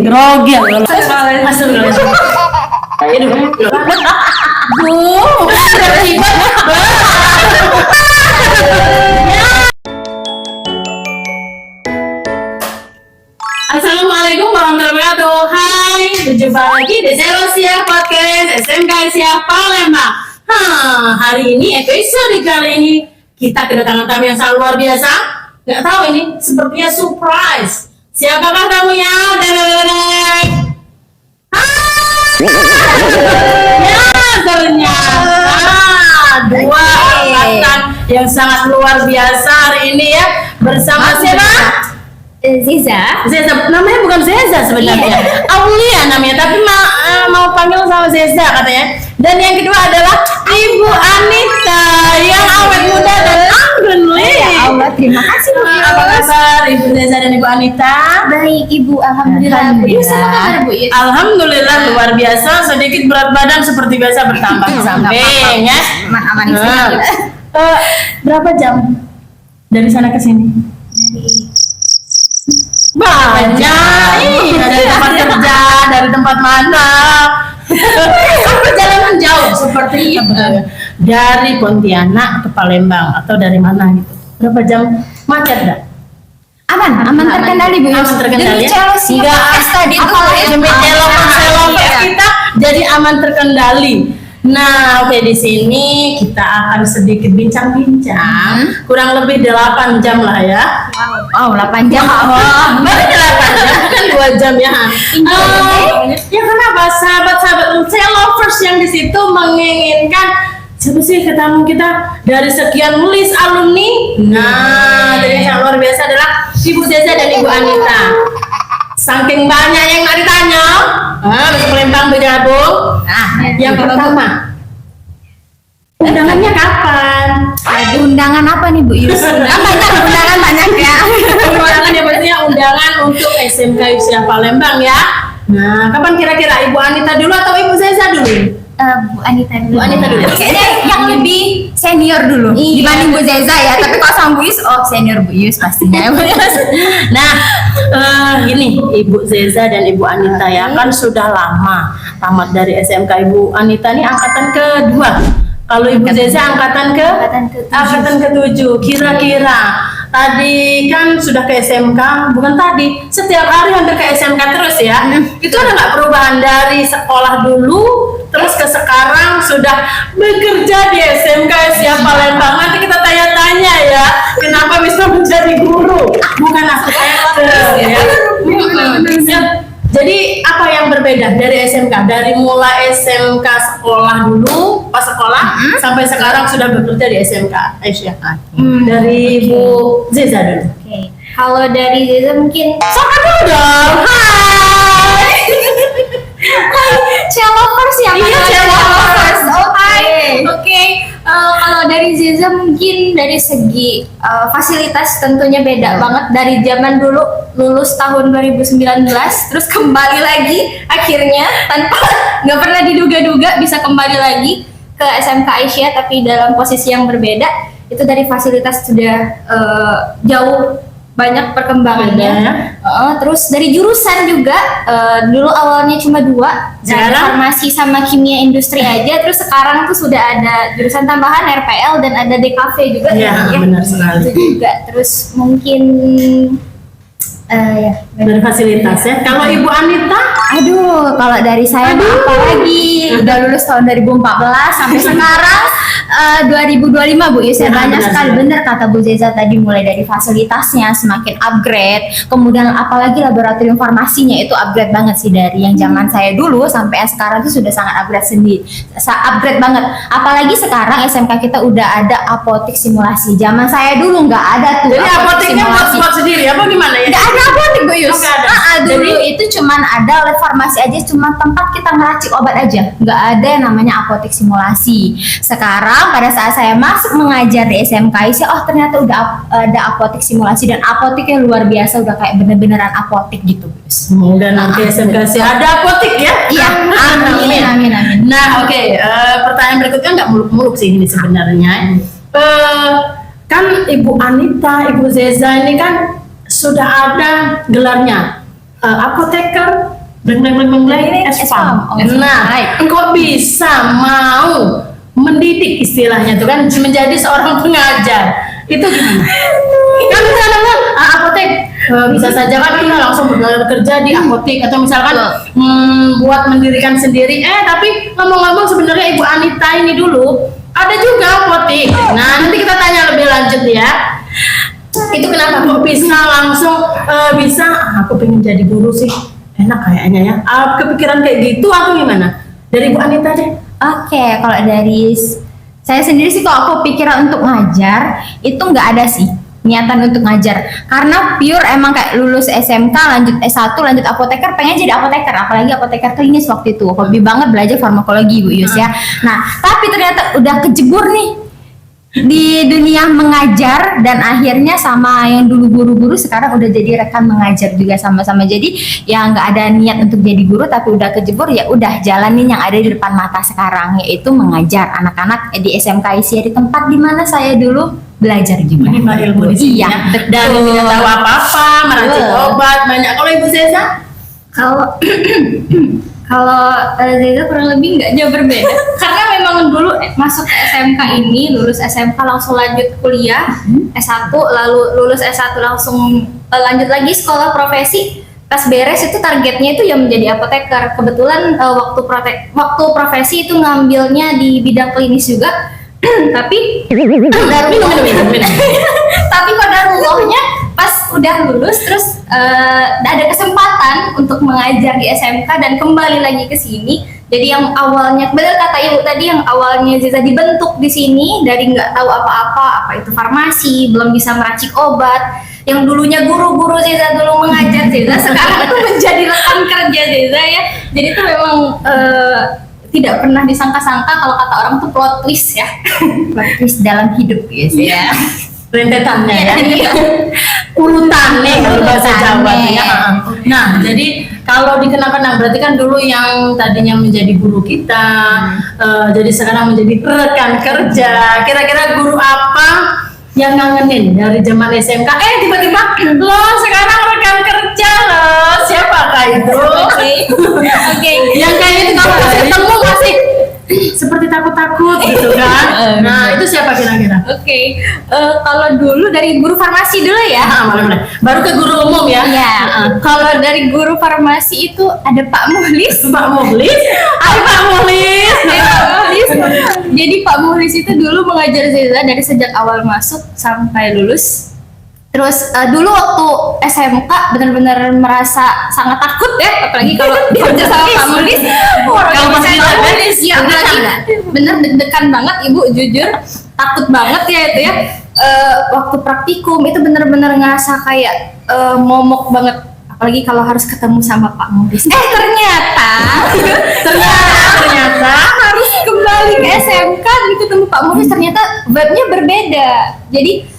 Grogi ya. Assalamualaikum warahmatullahi wabarakatuh. Hai, berjumpa lagi di Zelosia Podcast SMK Aisyah Palembang. Hari ini episode kali ini kita kedatangan tamu yang sangat luar biasa. Gak tahu ini sepertinya surprise. Siapakah tamunya? Ya, ternyata dua angkatan yang sangat luar biasa hari ini ya, bersama siapa? Zeza. Namanya bukan Zeza sebenarnya. Aulia namanya, tapi mau panggil sama Zeza katanya. Dan yang kedua adalah Ibu Anita yang awet muda dan anggun. Ya Allah, terima kasih Bu. Apa kabar Ibu Zeza dan Ibu Anita? Baik Ibu, alhamdulillah. Bu Yus, apa kabar Bu Yus? Alhamdulillah luar biasa. Sedikit berat badan seperti biasa bertambah samping ya. Aman. Berapa jam dari sana ke sini? Banyak. Dari tempat kerja, dari tempat mana? Perjalanan jauh seperti itu. Dari Pontianak ke Palembang atau dari mana gitu? Berapa jam macet dah? Aman terkendali Bu Yus. Aman terkendali. Enggak tadi itu demi lovers kita jadi aman terkendali. Nah, oke, di sini kita akan sedikit bincang-bincang. Kurang lebih 8 jam lah ya. Wow, 8 jam. Baru 8 jam kan 2 jam ya. Ya kenapa sahabat-sahabat saya lovers yang di situ menginginkan siapa sih ketemu kita dari sekian list alumni? Nah, dari yang luar biasa adalah Ibu Zeza dan Ibu Anita. Saking banyak yang nggak ditanya, masuk Palembang bergabung. Nah, yang pertama, undangannya kapan? Undangan apa nih Bu Yus? Undangan banyak ya. Undangan yang pastinya undangan untuk SMK Aisyah Palembang ya. Nah, kapan kira-kira Ibu Anita dulu atau Ibu Zeza dulu? Bu Anita dulu. Kayaknya yang lebih senior dulu dibanding Bu Zeza ya. Tapi kalau sama Bu Yus, senior Bu Yus pastinya. Nah, ini Ibu Zeza dan Ibu Anita ya, kan sudah lama tamat dari SMK. Ibu Anita ini angkatan kedua. Kalau Ibu Zeza angkatan ke-7. Kira-kira tadi kan sudah ke SMK, bukan tadi, setiap hari hampir ke SMK terus ya. Itu ada nggak perubahan dari sekolah dulu terus ke sekarang sudah bekerja di SMK Aisyah Palembang? Nanti kita tanya-tanya ya, kenapa bisa menjadi guru? Bukan aku ya. Jadi apa yang berbeda dari SMK? Dari mulai SMK sekolah dulu, pas sekolah, sampai sekarang sudah bekerja di SMK Aisyah. Dari Bu Zeza dulu. Oke. Kalau dari Zeza mungkin Sapa dulu dong. Hai. Celovers ya. Iya, Celovers. Oke. Kalau dari Zeza mungkin dari segi fasilitas tentunya beda banget dari zaman dulu lulus tahun 2019 terus kembali lagi akhirnya tanpa nggak pernah diduga-duga bisa kembali lagi ke SMK Aisyah tapi dalam posisi yang berbeda. Itu dari fasilitas sudah jauh banyak perkembangannya. Terus dari jurusan juga dulu awalnya cuma 2, farmasi sama kimia industri aja. Terus sekarang tuh sudah ada jurusan tambahan RPL dan ada DKV juga. Ya, benar sekali. Itu juga. Terus mungkin dari fasilitas ya. Kalau Ibu Anita, kalau dari saya apa lagi? Udah lulus tahun 2014 sampai sekarang 2025 Bu Yus, banyak sekali. Bener kata Bu Zeza tadi, mulai dari fasilitasnya semakin upgrade, kemudian apalagi laboratorium farmasinya itu upgrade banget sih dari yang zaman saya dulu sampai yang sekarang itu sudah sangat upgrade banget. Apalagi sekarang SMK kita udah ada apotek simulasi. Zaman saya dulu nggak ada tuh. Jadi apoteknya buat sendiri apa gimana ya? Nggak ada apotek Bu Yus. Dulu Jadi itu cuman ada lab farmasi aja, cuma tempat kita meracik obat aja, nggak ada yang namanya apotek simulasi. Sekarang pada saat saya masuk mengajar di SMK Aisyah, ternyata udah ada apotek simulasi dan apoteknya luar biasa, udah kayak bener-beneran apotek gitu guys. Semoga nanti SMK Aisyah ada apotek ya. Iya, amin. Nah, oke, pertanyaan berikutnya nggak muluk-muluk sih ini sebenarnya. Kan Ibu Anita, Ibu Zeza ini kan sudah ada gelarnya apoteker Bleng Espam. Nah, kok bisa mau mendidik istilahnya tuh kan menjadi seorang pengajar? Itu gimana? Kan misalkan apotek bisa saja kan kita langsung bekerja di apotek atau misalkan buat mendirikan sendiri. Tapi ngomong-ngomong sebenarnya Ibu Anita ini dulu ada juga apotek. Nah, nanti kita tanya lebih lanjut ya. Itu kenapa kok bisa langsung bisa aku pengen jadi guru sih, enak kayaknya ya. Kepikiran kayak gitu atau gimana? Dari Bu Anita deh. Oke, kalau dari saya sendiri sih kalau aku pikiran untuk ngajar itu nggak ada sih niatan untuk ngajar, karena pure emang kayak lulus SMK lanjut S1 lanjut apoteker, pengen jadi apoteker, apalagi apoteker klinis waktu itu, hobi banget belajar farmakologi Bu Yus ya. Nah tapi ternyata udah kejebur nih di dunia mengajar, dan akhirnya sama yang dulu guru-guru sekarang udah jadi rekan mengajar juga sama-sama. Jadi ya nggak ada niat untuk jadi guru, tapi udah kejebur, ya udah jalanin yang ada di depan mata sekarang, yaitu mengajar anak-anak di SMK ISIA, di tempat dimana saya dulu belajar juga. Menimba ilmu di sini. Iya, ya. Dan tidak tahu apa-apa, meracik obat banyak. Kalau Ibu Zeza? Kalau Zeza kurang lebih nggak jauh berbeda, karena memang dulu masuk ke SMK ini, lulus SMK langsung lanjut kuliah S1, lalu lulus S1 langsung lanjut lagi sekolah profesi. Pas beres itu targetnya itu yang menjadi apoteker. Kebetulan waktu profesi itu ngambilnya di bidang klinis juga, tapi tapi kodarullahnya pas udah lulus terus ada kesempatan untuk mengajar di SMK dan kembali lagi ke sini. Jadi yang awalnya, benar kata Ibu tadi, yang awalnya Zeza dibentuk di sini dari nggak tahu apa itu farmasi, belum bisa meracik obat. Yang dulunya guru-guru Zeza dulu mengajar Zeza, sekarang itu menjadi rekan kerja Zeza ya. Jadi itu memang tidak pernah disangka-sangka, kalau kata orang tuh plot twist ya. Plot twist dalam hidup guys ya. Rentetannya ya. Urutannya kalau bahasa Jawa ya. Nah, jadi kalau dikenakan berarti kan dulu yang tadinya menjadi guru kita, jadi sekarang menjadi rekan kerja. Kira-kira guru apa yang ngangenin dari zaman SMK? Tiba-tiba loh sekarang rekan kerja loh. Siapakah itu? Oke. Yang kayak itu kalau ketemu masih seperti takut-takut gitu kan. Nah, itu siapa kira-kira? Oke. Kalau dulu dari guru farmasi dulu ya. Boleh. Baru ke guru umum ya. Iya. Kalau dari guru farmasi itu ada Pak Muhlis. Pak Muhlis? Pak Muhlis. Jadi Pak Muhlis itu dulu mengajar Zeza dari sejak awal masuk sampai lulus. Terus dulu waktu SMK benar-benar merasa sangat takut ya, apalagi kalau kerja sama Pak Muhlis. Kalau masih Muhlis, ya bener deg-degan banget Ibu, jujur takut banget ya itu ya. Waktu praktikum itu benar-benar ngerasa kayak momok banget, apalagi kalau harus ketemu sama Pak Muhlis. Ternyata harus kembali ke SMK dan ketemu Pak Muhlis, ternyata vibe-nya berbeda. Jadi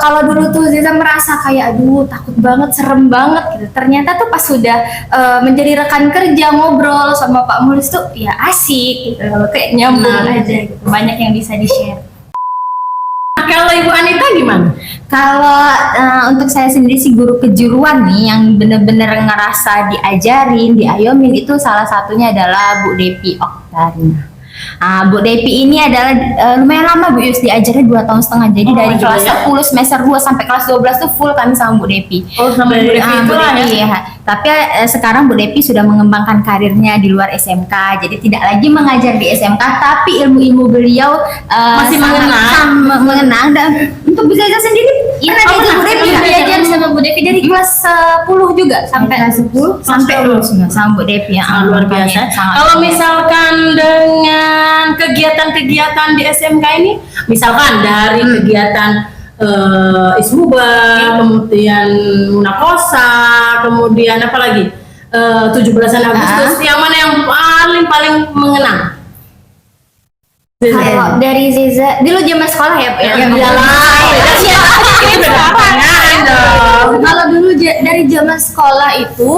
kalau dulu tuh Zeza merasa kayak aduh takut banget, serem banget gitu. Ternyata tuh pas sudah menjadi rekan kerja, ngobrol sama Pak Muhlis tuh ya asik gitu, kayak nyambung aja gitu. Banyak yang bisa di-share. Kalau Ibu Anita gimana? Kalau untuk saya sendiri sih guru kejuruan nih yang bener-bener ngerasa diajarin, diayomin itu salah satunya adalah Bu Depi Oktarina. Bu Depi ini adalah lumayan lama Bu Yus, diajarnya 2,5 tahun. Jadi dari kelas 10 semester 2 sampai kelas 12 tuh full kami sama Bu Depi. Sama Bu Depi itu ya. Tapi sekarang Bu Depi sudah mengembangkan karirnya di luar SMK. Jadi tidak lagi mengajar di SMK, tapi ilmu-ilmu beliau masih mengenang. Dan untuk Bu Zeza sendiri, Bu Depi belajar sama Bu Depi dari kelas 10 juga sampai kelas 10 sampai lulus sama Bu Depi ya. Luar biasa. Kalau misalkan dengan kegiatan-kegiatan di SMK ini, misalkan dari kegiatan Ismuba, kemudian Munakosa, kemudian apa lagi 17-an Agustus, yang mana yang paling mengenang? Kalau dari Zeza dulu zaman sekolah ya, Kalau dulu dari zaman sekolah itu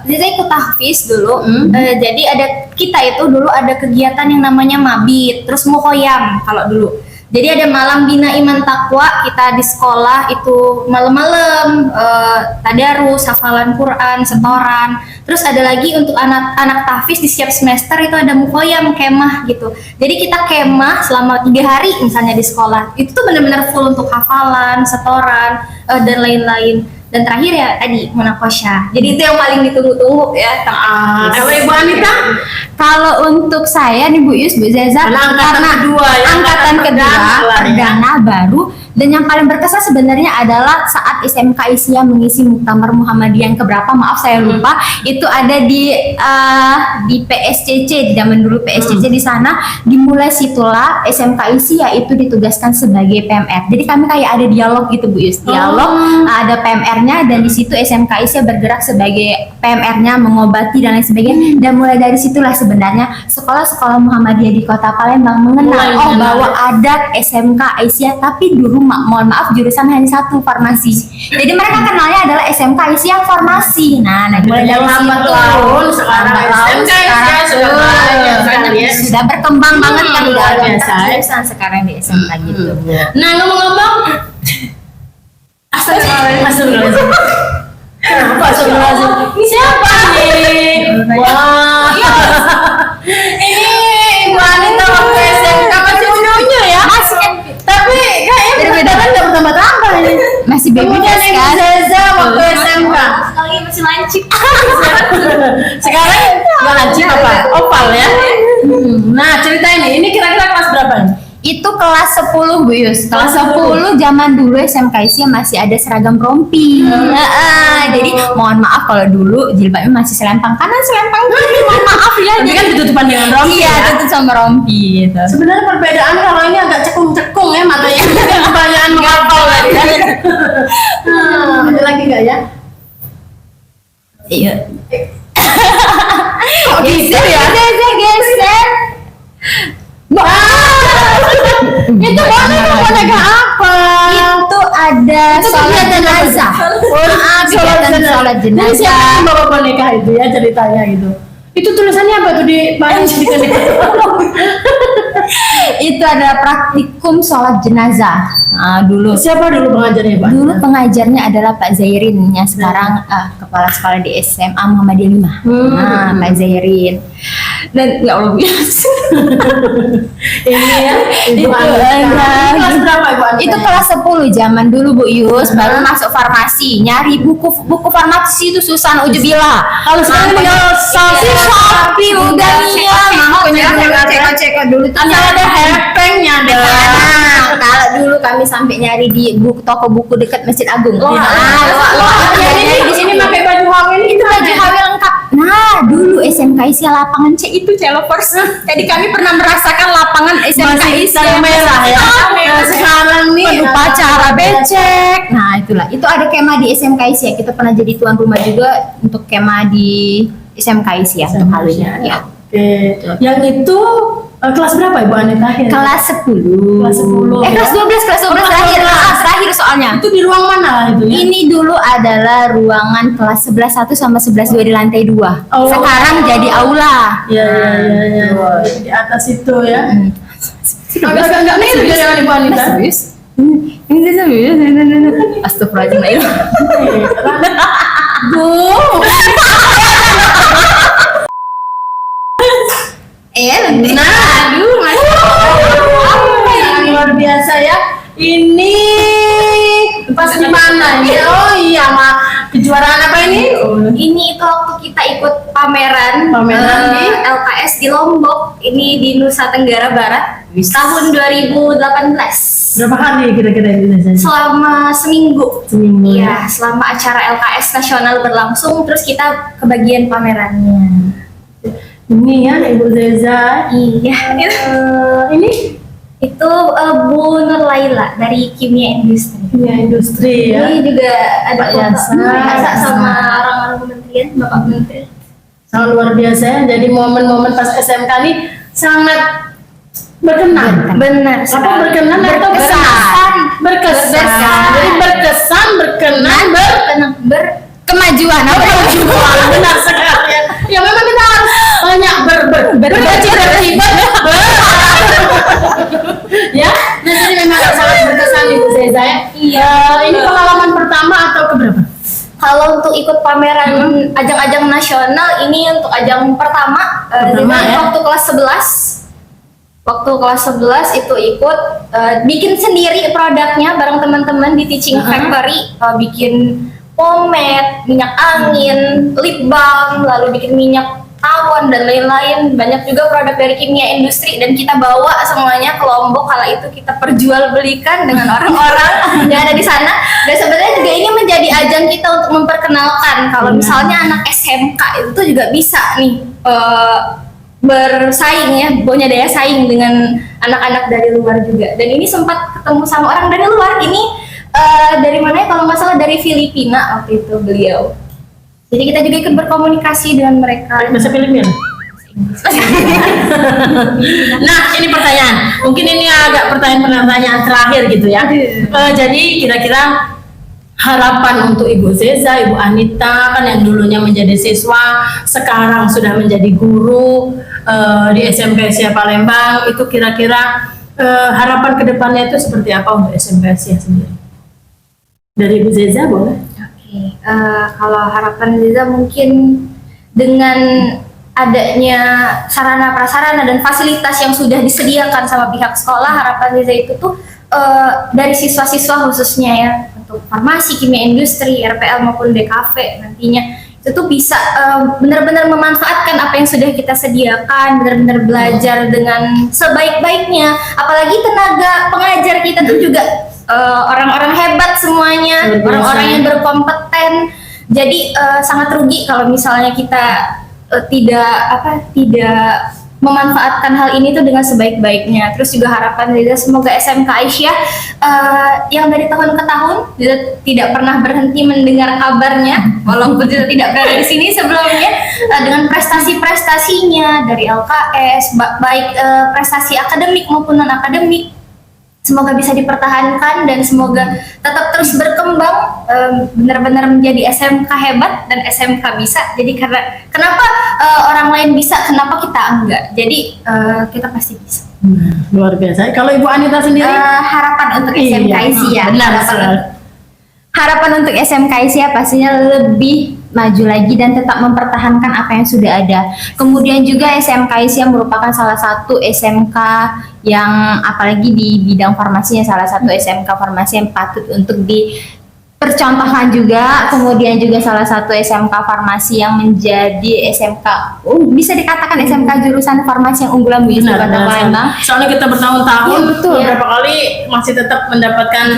Zeza ikut tahfiz dulu. Jadi kita itu dulu ada kegiatan yang namanya mabit, terus mukoyam kalau dulu. Jadi ada malam bina iman takwa, kita di sekolah itu malam-malam tadarus, hafalan Quran, setoran. Terus ada lagi untuk anak-anak tahfiz di setiap semester itu ada mukoyam, kemah gitu. Jadi kita kemah selama 3 hari misalnya di sekolah. Itu tuh benar-benar full untuk hafalan, setoran, dan lain-lain. Dan terakhir ya tadi munakosha. Jadi itu yang paling ditunggu-tunggu ya. Kalau Ibu Anita? Kalau untuk saya nih Bu Yus, Bu Zeza, Angkatan kedua ya, angkatan kedua, perdana baru, dan yang paling berkesan sebenarnya adalah saat SMK Isya mengisi Muktamar Muhammadiyah yang keberapa, maaf saya lupa, itu ada di PSCC, di zaman dulu PSCC di sana, dimulai situlah SMK Isya itu ditugaskan sebagai PMR. Jadi kami kayak ada dialog gitu Bu Yus, dialog, ada PMR-nya, dan di situ SMK Isya bergerak sebagai PMR-nya, mengobati dan lain sebagainya. Dan mulai dari situlah sebenarnya sekolah-sekolah Muhammadiyah di Kota Palembang mengenal bahwa ada SMK Isya, tapi dulu mohon maaf jurusan hanya satu, farmasi. Jadi mereka kenalnya adalah SMK Isya farmasi. Nah mulai dari lambat situ laun sekarang SMK Isya sudah banyak sekali ya. sudah berkembang banget kan, udah ada biasa. jurusan sekarang di SMK gitu. Nah, ngomong-ngomong, astagfirullahaladzim. Kenapa astagfirullahaladzim? Siapa nih? Wah, ini Ibu Anita waktu SMK masih unyu-unyu ya? Masih Tapi kayaknya berbeda nggak bertambah-tambah ini. masih baby Kemudian face Ibu kan? Zeza waktu SMK. Sekali masih lancip. Sekarang nggak lancip apa? Oval ya? Nah, cerita ini kira-kira kelas berapa nih? Itu kelas 10 Bu Yus. Kelas 10 zaman dulu SMK Isya masih ada seragam rompi. Jadi mohon maaf kalau dulu jilbabnya masih selempang kanan, selempang kiri. Mohon maaf ya. Tapi kan ditutupan dengan rompi Iya, ya? tutup sama rompi gitu. Sebenarnya perbedaan kalau ini agak cekung-cekung ya matanya. Kebanyakan menghafal lagi. Ada lagi nggak ya? Iya. Kok gitu ya? Geser. Itu boneka apa? Itu ada Itu sholat kegiatan apa? jenazah. Kegiatan sholat Ini siapa jenazah. yang bawa boneka itu ya ceritanya gitu? Itu tulisannya apa tuh di banyak sedikit? Itu adalah praktikum sholat jenazah. Nah, dulu Siapa dulu pengajarnya Pak? Dulu pengajarnya adalah Pak Zairin yang sekarang kepala sekolah di SMA Muhammadiyah 5. Nah, Pak Zairin. Dan ya Allah biasa. Ini ya, Ibu Itu Anita. Kelas berapa Ibu Anita? Itu kelas 10 zaman dulu Bu Yus, baru masuk farmasi. Nyari buku farmasi itu susah ujubillah. Kalau sekarang tinggal Shopee udah nih ya. Makanya cek dulu tuh asal ada hepengnya deh. Nah, kalau dulu kami sampai nyari di toko buku dekat Masjid Agung. Jadi di sini pakai baju HW ini Itu baju HW lengkap. Nah, dulu SMK Isya lapangan C itu Celovers. Jadi kami pernah merasakan lapangan SMK Isya merah ya. Nah, sekarang nih upacara becek. Nah, itulah. Itu ada kemah di SMK Isya. Kita pernah jadi tuan rumah juga untuk kemah di SMK Isya untuk hal ini. Ya. Oke. Yang itu kelas berapa Ibu Anita? Kelas 10. Kelas 10. Kelas 12 terakhir. Terakhir soalnya. Itu di ruang mana lah itu ya? Ini dulu adalah ruangan kelas 11 1 sama 11 2 di lantai 2. Oh. Sekarang jadi aula. Iya. Di atas itu ya. Agak nih dengan Ibu Anita. Serius? Ini serius? Astagfirullahaladzim. Bu. Aduh, Luar biasa ya. Ini pas di mana ini? Oh iya, kejuaraan apa ini? Ini itu waktu kita ikut pameran Pameran di? LKS di Lombok. Ini di Nusa Tenggara Barat tahun 2018. Berapa hari kira-kira ini biasanya? Selama seminggu. Seminggu. Iya, selama acara LKS nasional berlangsung, terus kita kebagian pamerannya. Ini ya Ibu Zeza. Iya, Ini itu Bu Nur Laila dari Kimia Industri. kimia industri ya. Ini juga ada Pak foto Yansa. Yansa sama orang-orang kementerian, Bapak Menteri. Sangat luar biasa ya. Jadi momen-momen pas SMK ini sangat berkenan. Benar. Apa berkenan atau berkesan? Berkesan. Jadi berkesan, berkenan, kemajuan. berkejuan. Benar sekali ya. Ya memang kita harus banyak berkecil-kecil ya. Nah Kalau untuk ikut pameran ajang-ajang nasional, ini untuk ajang pertama, Pertama, ya? waktu kelas 11. Waktu kelas 11 itu ikut bikin sendiri produknya bareng teman-teman di Teaching Factory, bikin pomade, minyak angin, lip balm, lalu bikin minyak tawon dan lain-lain. Banyak juga produk dari kimia industri dan kita bawa semuanya ke Lombok. Kala itu kita perjualbelikan dengan orang-orang yang ada di sana. Dan sebenarnya juga ini menjadi ajang kita untuk memperkenalkan kalau misalnya anak SMK itu juga bisa nih bersaing ya, punya daya saing dengan anak-anak dari luar juga. Dan ini sempat ketemu sama orang dari luar. Ini dari mana ya, kalau nggak salah dari Filipina waktu itu beliau. Jadi kita juga ikut berkomunikasi dengan mereka. Bahasa Filipina. Nah, ini pertanyaan. Mungkin ini agak pertanyaan terakhir gitu ya. Jadi kira-kira harapan untuk Ibu Zeza, Ibu Anita kan yang dulunya menjadi siswa, sekarang sudah menjadi guru di SMK Asia Palembang, itu kira-kira harapan kedepannya itu seperti apa untuk SMK Asia sendiri? Dari Ibu Zeza boleh? Kalau harapan Zeza mungkin dengan adanya sarana prasarana dan fasilitas yang sudah disediakan sama pihak sekolah, harapan Zeza itu tuh dari siswa-siswa khususnya ya, untuk farmasi, kimia industri, RPL maupun DKV nantinya itu tuh bisa benar-benar memanfaatkan apa yang sudah kita sediakan, benar-benar belajar dengan sebaik-baiknya. Apalagi tenaga pengajar kita tuh juga orang-orang hebat semuanya, orang-orang yang berkompeten. Jadi sangat rugi kalau misalnya kita tidak memanfaatkan hal ini tuh dengan sebaik-baiknya. Terus juga harapan Zeza semoga SMK Aisyah yang dari tahun ke tahun Zeza tidak pernah berhenti mendengar kabarnya, walaupun Zeza tidak berada di sini sebelumnya, dengan prestasi-prestasinya dari LKS, baik prestasi akademik maupun non akademik. Semoga bisa dipertahankan dan semoga tetap terus berkembang, benar-benar menjadi SMK hebat dan SMK bisa. Jadi kenapa orang lain bisa, kenapa kita enggak? Jadi kita pasti bisa. Luar biasa. Kalau Ibu Anita sendiri? Harapan untuk SMK Asia. Benar. Harapan untuk SMK Asia pastinya lebih maju lagi dan tetap mempertahankan apa yang sudah ada. Kemudian juga SMK Asia merupakan salah satu SMK yang apalagi di bidang farmasinya salah satu SMK farmasi yang patut untuk dipercontohkan juga. Kemudian juga salah satu SMK farmasi yang menjadi SMK bisa dikatakan SMK jurusan farmasi yang unggulan Bu Yusuf Kota Palembang. Soalnya kita bertahun-tahun Ya, betul. beberapa kali masih tetap mendapatkan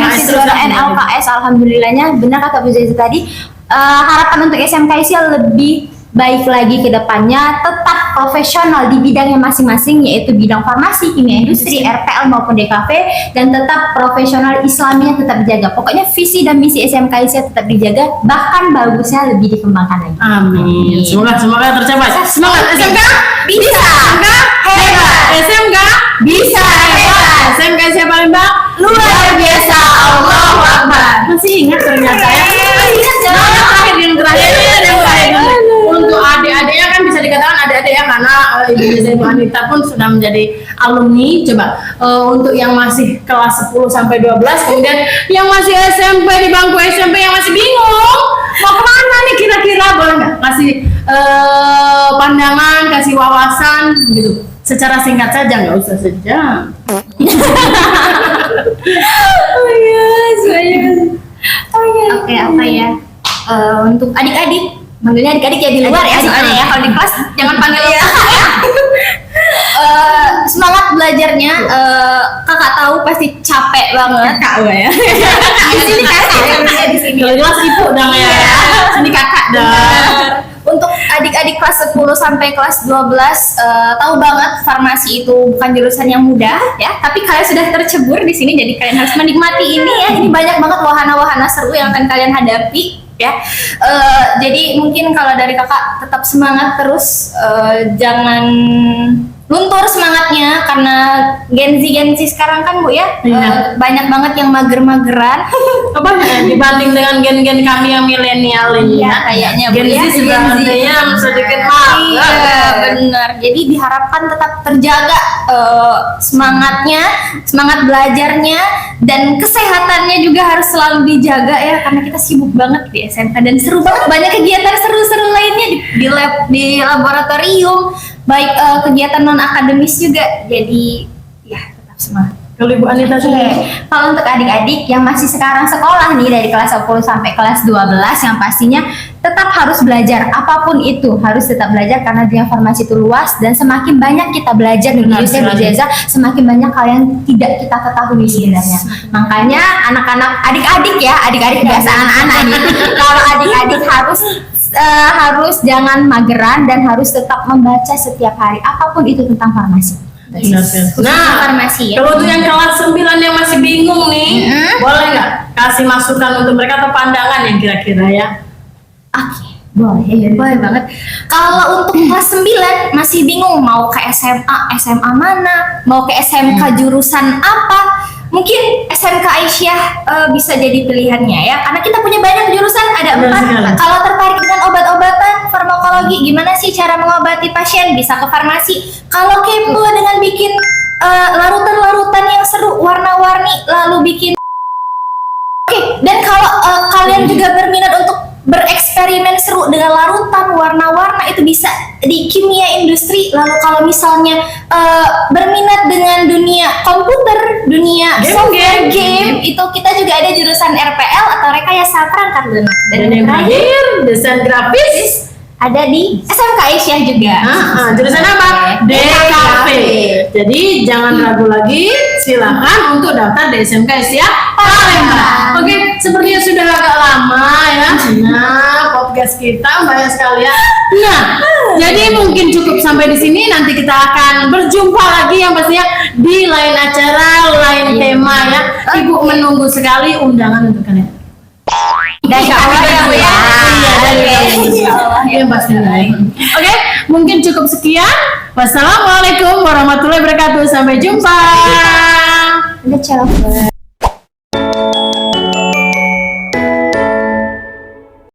masih juara NLKS, alhamdulillahnya. Benar kata Bu Zeza tadi. Harapan untuk SMK Asia lebih baik lagi ke depannya, tetap profesional di bidangnya masing-masing, yaitu bidang farmasi, kimia industri, RPL maupun DKV, dan tetap profesional Islaminya tetap dijaga. Pokoknya visi dan misi SMK Asia tetap dijaga, bahkan bagusnya lebih dikembangkan lagi. Amin. Semoga tercapai. Semangat SMK Bisa. SMK hebat. SMK Bisa hebat. SMK Asia Palembang Luar biasa. Allahu Akbar. masih ingat ternyata ya. Yang terakhir untuk adik-adiknya kan bisa dikatakan adik-adik ya, karena Ibu Zeza, Ibu Anita pun sudah menjadi alumni. Coba untuk yang masih kelas 10 sampai 12, kemudian yang masih SMP, di bangku SMP yang masih bingung mau kemana nih kira-kira, boleh nggak kasih pandangan, kasih wawasan gitu secara singkat saja, nggak usah sejam. Oke, apa ya? Untuk adik-adik, manggilnya adik-adik ya di luar ya, soalnya ya kalau di kelas jangan panggil ya. Semangat belajarnya, kakak tahu pasti capek banget. Kakak ya. Di sini kakak ya, di sini. Kalau kelas ibu dong ya, sini kakak dong. Untuk adik-adik kelas 10 sampai kelas 12 tahu banget farmasi itu bukan jurusan yang mudah ya, tapi kalian sudah tercebur di sini, jadi kalian harus menikmati ini ya. Ini banyak banget wahana-wahana seru yang akan kalian hadapi ya. Jadi mungkin kalau dari kakak tetap semangat terus, jangan luntur semangatnya, karena Gen Z sekarang kan Bu ya, Iya. banyak banget yang mager-mageran. Apa dibanding dengan gen-gen kami yang milenial ini Iya, ya, kayaknya Bu Gen Z ya. sebenarnya sedikit mager. Iya, benar. Jadi diharapkan tetap terjaga semangatnya, semangat belajarnya, dan kesehatannya juga harus selalu dijaga ya, karena kita sibuk banget di SMK dan seru banget, banyak kegiatan seru-seru lainnya di lab, di laboratorium, baik kegiatan non akademis juga. Jadi ya tetap semangat. Kalau Ibu Anita Oke, sendiri? kalau untuk adik-adik yang masih sekarang sekolah nih dari kelas 10 sampai kelas 12 yang pastinya tetap harus belajar, apapun itu harus tetap belajar karena dunia farmasi itu luas dan semakin banyak kita belajar di Benar Indonesia Bu sekali. Zeza, semakin banyak hal yang tidak kita ketahui sebenarnya. Makanya anak-anak, adik-adik ya, adik-adik biasa anak-anak nih, kalau adik-adik harus jangan mageran dan harus tetap membaca setiap hari apapun itu tentang farmasi. Benar sekali. Nah, farmasi ya. Kalau untuk yang kelas 9 yang masih bingung nih, boleh nggak kasih masukan untuk mereka atau pandangan yang kira-kira ya? Oke, boleh. Boleh banget. Kalau untuk kelas 9 masih bingung mau ke SMA mana, mau ke SMK jurusan apa, mungkin SMK Aisyah bisa jadi pilihannya ya, karena kita punya banyak jurusan, ada Benar 4. sekali. Kalau tertarik dengan obat-obatan, farmakologi, gimana sih cara mengobati pasien, bisa ke farmasi. Kalau kepo dengan bikin larutan-larutan yang seru, warna-warni, lalu bikin. Oke, dan kalau kalian juga berminat untuk bereksperimen seru dengan larutan, warna-warna, itu bisa di kimia industri. Lalu kalau misalnya berminat dengan dunia komputer, dunia software game, itu kita juga ada jurusan RPL atau rekayasa perangkat lunak. Dan yang terakhir, desain grafis. ada di SMK Aisyah juga. Jurusan apa? DKV. Jadi jangan ragu lagi, silakan untuk daftar di SMK Aisyah Palembang. Oke, sepertinya sudah agak lama ya. Nah, podcast kita banyak sekali ya. Nah, jadi mungkin cukup sampai di sini. Nanti kita akan berjumpa lagi yang pastinya di lain acara, lain tema ya. Ibu menunggu sekali undangan untuk kalian. Dari awal ya Bu ya. Iya, dari awal. Iya, pastinya. Oke, mungkin cukup sekian. Wassalamualaikum warahmatullahi wabarakatuh. Sampai jumpa. Udah, ciao.